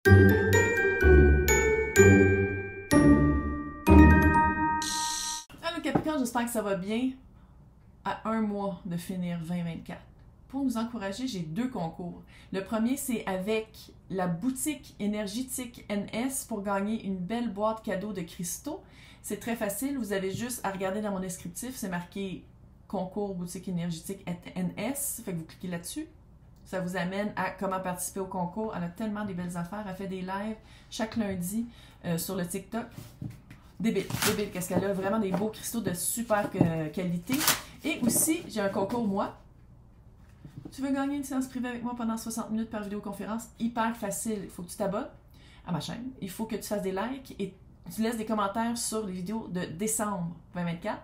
Allô Capricorne, j'espère que ça va bien à un mois de finir 2024. Pour nous encourager, j'ai 2 concours. Le premier, c'est avec la boutique énergétique NS pour gagner une belle boîte cadeau de cristaux. C'est très facile, vous avez juste à regarder dans mon descriptif, c'est marqué concours boutique énergétique NS, fait que vous cliquez là-dessus. Ça vous amène à comment participer au concours. Elle a tellement des belles affaires, elle fait des lives chaque lundi sur le TikTok. Débile, qu'est-ce qu'elle a, vraiment des beaux cristaux de super qualité. Et aussi, j'ai un concours moi. Tu veux gagner une séance privée avec moi pendant 60 minutes par vidéoconférence? Hyper facile. Il faut que tu t'abonnes à ma chaîne. Il faut que tu fasses des likes et tu laisses des commentaires sur les vidéos de décembre 2024.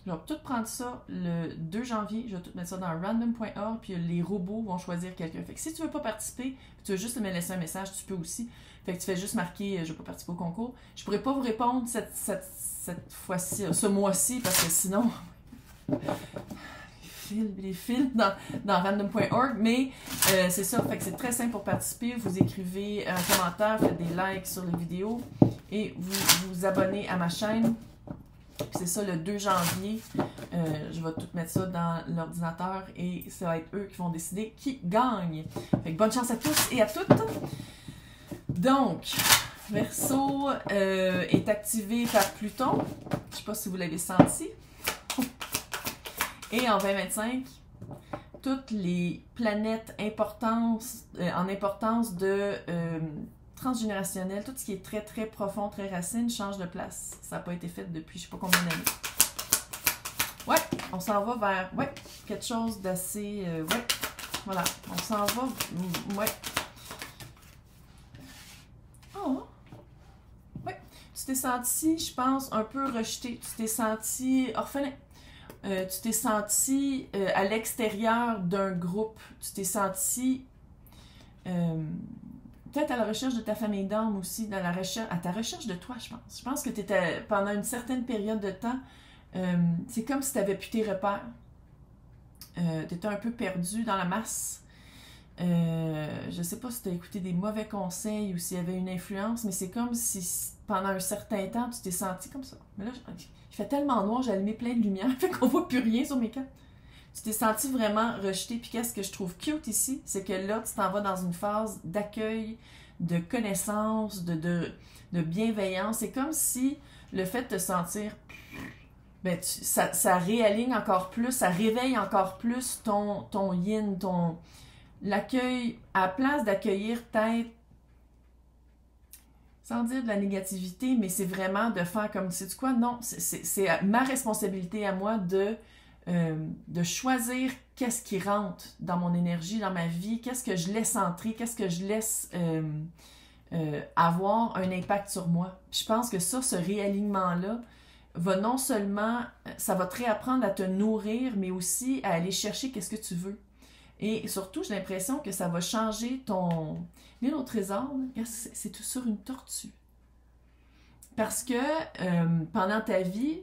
Je vais tout prendre ça le 2 janvier. Je vais tout mettre ça dans random.org. Puis les robots vont choisir quelqu'un. Fait que si tu veux pas participer, tu veux juste me laisser un message, tu peux aussi. Fait que tu fais juste marquer je veux pas participer au concours. Je pourrais pas vous répondre cette fois-ci, ce mois-ci, parce que sinon. Les fils dans random.org, mais c'est ça, fait que c'est très simple pour participer. Vous écrivez un commentaire, faites des likes sur les vidéos et vous vous abonnez à ma chaîne. C'est ça, le 2 janvier, je vais tout mettre ça dans l'ordinateur et ça va être eux qui vont décider qui gagne. Fait que bonne chance à tous et à toutes. Donc, Verseau est activé par Pluton. Je sais pas si vous l'avez senti. Et en 2025, toutes les planètes en importance de transgénérationnel, tout ce qui est très très profond, très racine, change de place. Ça n'a pas été fait depuis je ne sais pas combien d'années. Ouais, on s'en va vers quelque chose d'assez... ouais, voilà, on s'en va... ouais. Oh! Ouais, tu t'es senti, je pense, un peu rejeté. Tu t'es senti orphelin. Tu t'es senti à l'extérieur d'un groupe. Tu t'es senti peut-être à la recherche de ta famille d'âme aussi, à ta recherche de toi, je pense. Je pense que tu étais, pendant une certaine période de temps, c'est comme si tu n'avais plus tes repères. Tu étais un peu perdu dans la masse. Je ne sais pas si tu as écouté des mauvais conseils ou s'il y avait une influence, mais c'est comme si pendant un certain temps, tu t'es senti comme ça. Mais là, il fait tellement noir, j'ai allumé plein de lumière, fait qu'on voit plus rien sur mes cartes. Tu t'es senti vraiment rejeté, puis qu'est-ce que je trouve cute ici, c'est que là, tu t'en vas dans une phase d'accueil, de connaissance, de bienveillance. C'est comme si le fait de te sentir, ben, ça réaligne encore plus, ça réveille encore plus ton yin, l'accueil, à la place d'accueillir peut-être, sans dire de la négativité, mais c'est vraiment de faire comme, sais-tu quoi? Non, c'est ma responsabilité à moi de choisir qu'est-ce qui rentre dans mon énergie, dans ma vie, qu'est-ce que je laisse entrer, qu'est-ce que je laisse avoir un impact sur moi. Puis je pense que ça, ce réalignement-là, va non seulement, ça va te réapprendre à te nourrir, mais aussi à aller chercher qu'est-ce que tu veux. Et surtout, j'ai l'impression que ça va changer ton... L'île au trésor, c'est tout sur une tortue. Parce que pendant ta vie,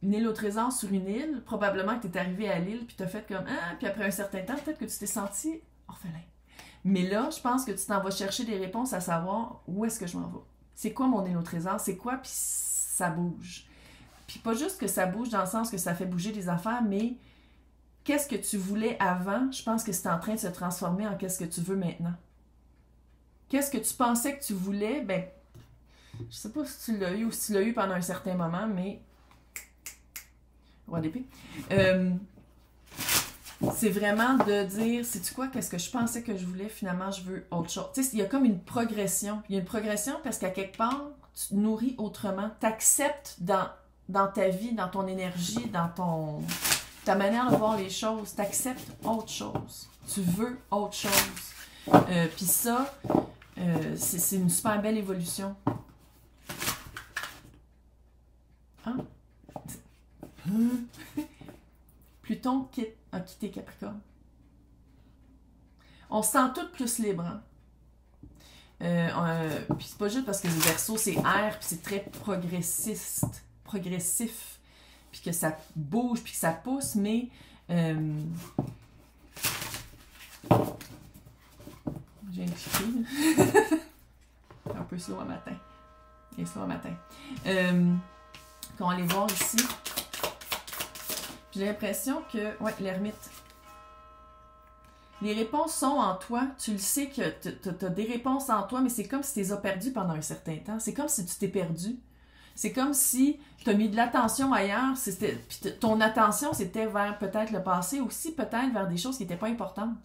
une île au trésor sur une île, probablement que tu es arrivé à l'île, puis tu as fait comme « Ah! » Puis après un certain temps, peut-être que tu t'es senti orphelin. Mais là, je pense que tu t'en vas chercher des réponses à savoir où est-ce que je m'en vais. C'est quoi mon île au trésor? C'est quoi? Puis ça bouge. Puis pas juste que ça bouge dans le sens que ça fait bouger des affaires, mais... Qu'est-ce que tu voulais avant, je pense que c'est en train de se transformer en qu'est-ce que tu veux maintenant. Qu'est-ce que tu pensais que tu voulais, ben, je sais pas si tu l'as eu ou si tu l'as eu pendant un certain moment, mais, roi d'épée, c'est vraiment de dire, sais-tu quoi, qu'est-ce que je pensais que je voulais, finalement, je veux autre chose. Tu sais, il y a comme une progression. Il y a une progression parce qu'à quelque part, tu te nourris autrement. Tu acceptes dans ta vie, dans ton énergie, dans ta manière de voir les choses, tu acceptes autre chose. Tu veux autre chose. Puis ça, c'est une super belle évolution. Hein? Pluton a quitté Capricorne. On se sent toutes plus libre. Hein? Puis c'est pas juste parce que le Verseau, c'est air, puis c'est très progressif. Puis que ça bouge, puis que ça pousse, mais j'ai un petit peu slow un matin. Et slow un matin. Qu'on va aller voir ici. J'ai l'impression que... Ouais, l'ermite. Les réponses sont en toi. Tu le sais que tu as des réponses en toi, mais c'est comme si tu les as perdues pendant un certain temps. C'est comme si tu t'es perdu. C'est comme si tu as mis de l'attention ailleurs. Puis ton attention, c'était vers peut-être le passé, aussi peut-être vers des choses qui n'étaient pas importantes.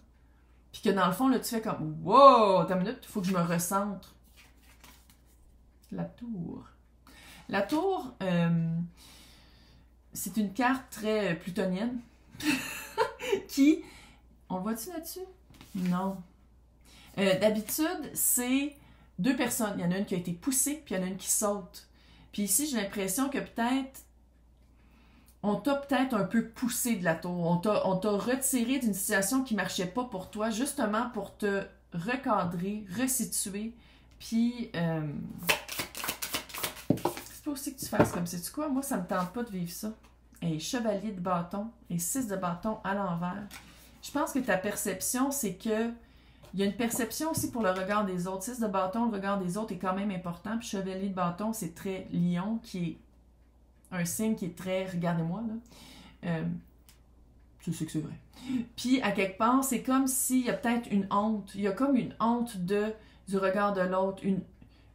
Puis que dans le fond, là, tu fais comme « Wow! Attends une minute, il faut que je me recentre. » La tour. La tour, c'est une carte très plutonienne qui... On le voit-tu là-dessus? Non. D'habitude, c'est deux personnes. Il y en a une qui a été poussée, puis il y en a une qui saute. Puis ici, j'ai l'impression que peut-être on t'a peut-être un peu poussé de la tour. On t'a retiré d'une situation qui ne marchait pas pour toi, justement pour te recadrer, resituer. Puis, c'est pas aussi que tu fasses comme, sais-tu quoi? Moi, ça me tente pas de vivre ça. Et chevalier de bâton et 6 de bâton à l'envers. Je pense que ta perception, c'est que il y a une perception aussi pour le regard des autres. 6 de bâton, le regard des autres est quand même important. Puis chevalier de bâton, c'est très lion, qui est un signe qui est très... Regardez-moi, là. Je sais que c'est vrai. Puis, à quelque part, c'est comme s'il y a peut-être une honte. Il y a comme une honte du regard de l'autre.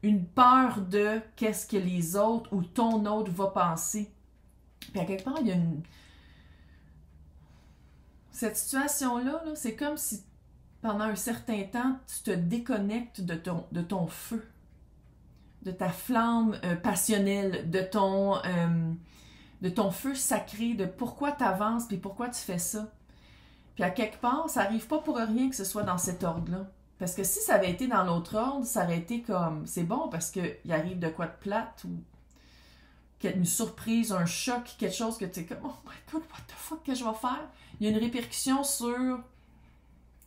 Une peur de qu'est-ce que les autres ou ton autre va penser. Puis, à quelque part, il y a une... Cette situation-là, là, c'est comme si pendant un certain temps, tu te déconnectes de ton feu, de ta flamme passionnelle, de ton feu sacré, de pourquoi tu avances et pourquoi tu fais ça. Puis à quelque part, ça n'arrive pas pour rien que ce soit dans cet ordre-là. Parce que si ça avait été dans l'autre ordre, ça aurait été comme, c'est bon parce qu'il arrive de quoi de plate ou une surprise, un choc, quelque chose que tu es comme, oh my god, what the fuck que je vais faire? Il y a une répercussion sur...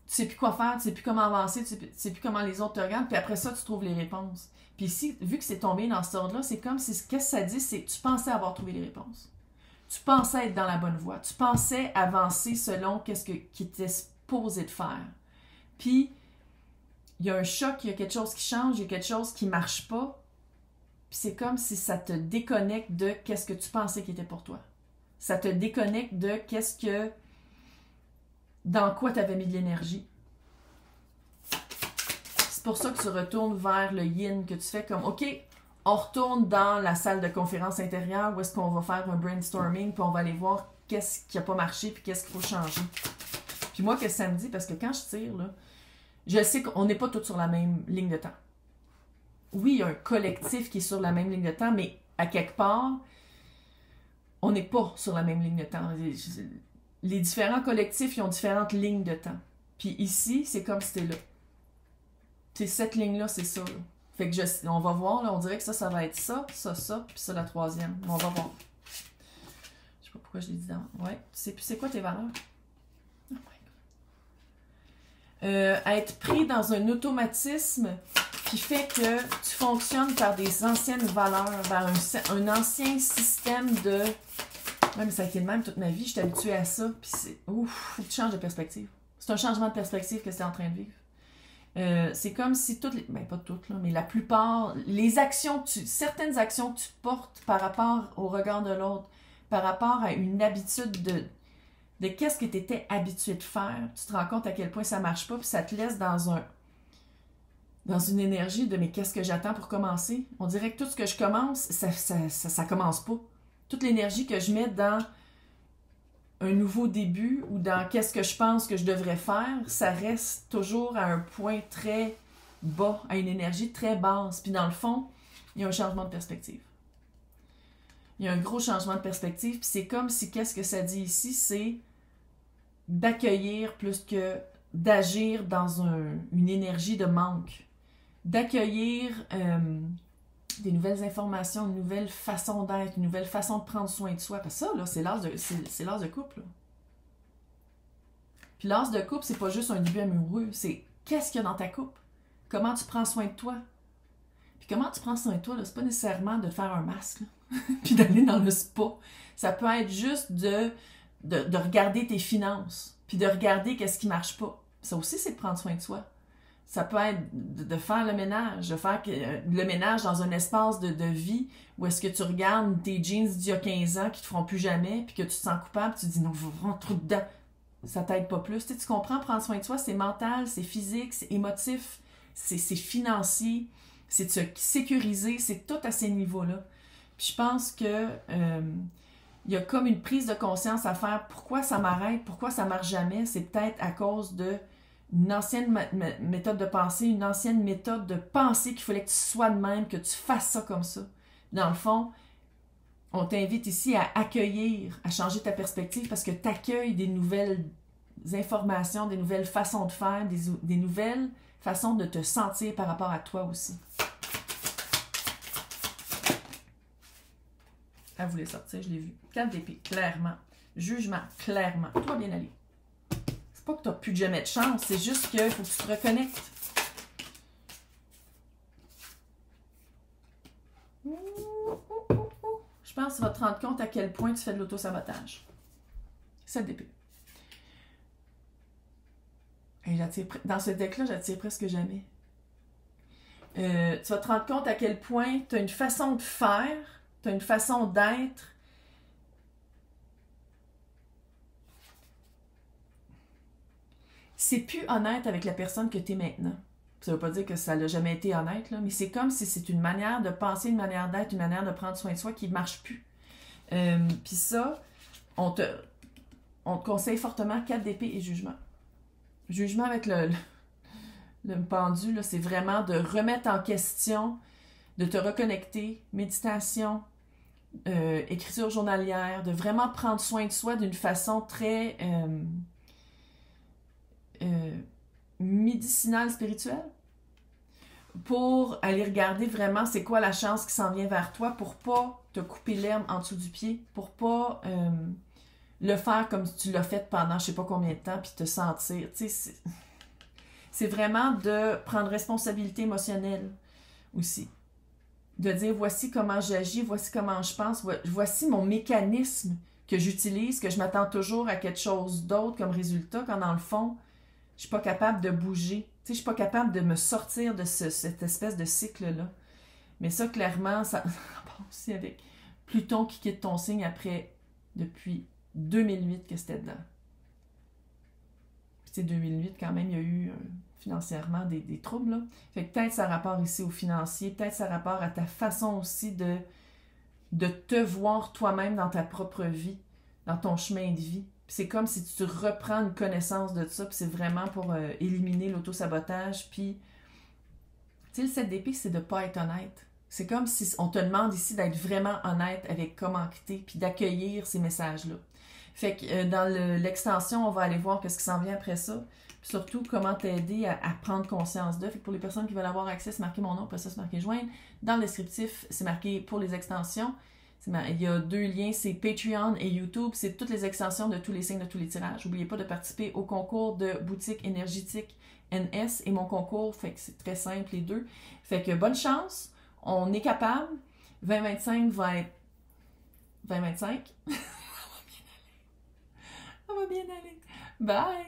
Tu sais plus quoi faire, tu sais plus comment avancer, tu sais plus comment les autres te regardent, puis après ça, tu trouves les réponses. Puis ici, vu que c'est tombé dans cet ordre-là, c'est comme si, qu'est-ce que ça dit, c'est tu pensais avoir trouvé les réponses. Tu pensais être dans la bonne voie. Tu pensais avancer selon qu'est-ce qui était supposé de faire. Puis, il y a un choc, il y a quelque chose qui change, il y a quelque chose qui marche pas, puis c'est comme si ça te déconnecte de qu'est-ce que tu pensais qui était pour toi. Ça te déconnecte de qu'est-ce que... Dans quoi tu avais mis de l'énergie. C'est pour ça que tu retournes vers le yin, que tu fais comme, OK, on retourne dans la salle de conférence intérieure où est-ce qu'on va faire un brainstorming, puis on va aller voir qu'est-ce qui n'a pas marché, puis qu'est-ce qu'il faut changer. Puis moi, qu'est-ce que ça me dit? Parce que quand je tire, là, je sais qu'on n'est pas tous sur la même ligne de temps. Oui, il y a un collectif qui est sur la même ligne de temps, mais à quelque part, on n'est pas sur la même ligne de temps. Les différents collectifs, ils ont différentes lignes de temps. Puis ici, c'est comme si c'était là. C'est cette ligne-là, c'est ça. Là. Fait que on va voir, là, on dirait que ça va être ça, puis ça, la troisième. On va voir. Je sais pas pourquoi je l'ai dit dans... Ouais, tu sais plus c'est quoi tes valeurs? Oh my God. Être pris dans un automatisme qui fait que tu fonctionnes par des anciennes valeurs, vers un ancien système de... Ouais, mais ça a été le même toute ma vie, je suis habituée à ça, puis c'est... Ouf, faut que tu changes de perspective. C'est un changement de perspective que tu es en train de vivre. C'est comme si toutes les... Ben, pas toutes, là, mais la plupart... Les actions certaines actions que tu portes par rapport au regard de l'autre, par rapport à une habitude de qu'est-ce que tu étais habitué de faire, tu te rends compte à quel point ça marche pas, puis ça te laisse dans une énergie de « mais qu'est-ce que j'attends pour commencer? » On dirait que tout ce que je commence, ça commence pas. Toute l'énergie que je mets dans un nouveau début ou dans qu'est-ce que je pense que je devrais faire, ça reste toujours à un point très bas, à une énergie très basse. Puis dans le fond, il y a un changement de perspective. Il y a un gros changement de perspective. Puis c'est comme si, qu'est-ce que ça dit ici, c'est d'accueillir plus que d'agir dans une énergie de manque. D'accueillir... des nouvelles informations, une nouvelle façon d'être, une nouvelle façon de prendre soin de soi. Parce que ça, là, c'est l'as de couple. Là. Puis l'as de couple, c'est pas juste un début amoureux, c'est qu'est-ce qu'il y a dans ta couple? Comment tu prends soin de toi? Puis comment tu prends soin de toi, là, c'est pas nécessairement de faire un masque, là, puis d'aller dans le spa. Ça peut être juste de regarder tes finances, puis de regarder qu'est-ce qui marche pas. Ça aussi, c'est de prendre soin de soi. Ça peut être de faire le ménage, de faire le ménage dans un espace de vie où est-ce que tu regardes tes jeans d'il y a 15 ans qui te feront plus jamais, puis que tu te sens coupable, tu te dis non, je rentre dedans. Ça t'aide pas plus. Tu comprends, prendre soin de soi, c'est mental, c'est physique, c'est émotif, c'est financier, c'est de se sécuriser, c'est tout à ces niveaux-là. Puis je pense que il y a comme une prise de conscience à faire. Pourquoi ça m'arrête? Pourquoi ça marche jamais? C'est peut-être à cause d'une ancienne méthode de pensée, une ancienne méthode de penser qu'il fallait que tu sois de même, que tu fasses ça comme ça. Dans le fond, on t'invite ici à accueillir, à changer ta perspective parce que tu accueilles des nouvelles informations, des nouvelles façons de faire, des nouvelles façons de te sentir par rapport à toi aussi. Elle voulait sortir, je l'ai vu. 4 d'épée, clairement. Jugement, clairement. Tout va bien aller. C'est pas que tu n'as plus jamais de chance, c'est juste qu'il faut que tu te reconnectes. Je pense que tu vas te rendre compte à quel point tu fais de l'auto-sabotage. 7 d'épée. Et dans ce deck-là, j'attire presque jamais. Tu vas te rendre compte à quel point tu as une façon de faire, tu as une façon d'être. C'est plus honnête avec la personne que tu es maintenant. Ça ne veut pas dire que ça n'a jamais été honnête, là, mais c'est comme si c'est une manière de penser, une manière d'être, une manière de prendre soin de soi qui ne marche plus. Puis ça, on te conseille fortement 4 d'épée et jugement. Jugement avec le pendu, c'est vraiment de remettre en question, de te reconnecter, méditation, écriture journalière, de vraiment prendre soin de soi d'une façon très médicinale, spirituelle, pour aller regarder vraiment c'est quoi la chance qui s'en vient vers toi pour pas te couper l'herbe en dessous du pied, pour pas le faire comme tu l'as fait pendant je sais pas combien de temps, puis te sentir, tu sais, c'est vraiment de prendre responsabilité émotionnelle aussi. De dire, voici comment j'agis, voici comment je pense, voici mon mécanisme que j'utilise, que je m'attends toujours à quelque chose d'autre comme résultat, quand dans le fond, je suis pas capable de bouger. Tu sais, je suis pas capable de me sortir de cette espèce de cycle-là. Mais ça, clairement, ça part aussi avec Pluton qui quitte ton signe depuis 2008 que c'était dedans. Puis, tu sais, 2008, quand même, il y a eu financièrement des troubles, là. Fait que peut-être ça rapport ici au financier, peut-être ça rapport à ta façon aussi de te voir toi-même dans ta propre vie, dans ton chemin de vie. Puis c'est comme si tu reprends une connaissance de ça, puis c'est vraiment pour éliminer l'auto-sabotage. Puis, tu sais, le 7 d'épée, c'est de ne pas être honnête. C'est comme si on te demande ici d'être vraiment honnête avec comment t'es, puis d'accueillir ces messages-là. Fait que dans l'extension, on va aller voir qu'est-ce qui s'en vient après ça. Puis surtout, comment t'aider à prendre conscience d'eux. Fait que pour les personnes qui veulent avoir accès, c'est marqué mon nom, après ça, c'est marqué joindre. Dans le descriptif, c'est marqué pour les extensions. Il y a 2 liens, c'est Patreon et YouTube. C'est toutes les extensions de tous les signes, de tous les tirages. N'oubliez pas de participer au concours de boutique énergétique NS et mon concours. Fait que c'est très simple, les deux. Fait que bonne chance. On est capable. 2025 va être 2025. Ça va bien aller. Bye!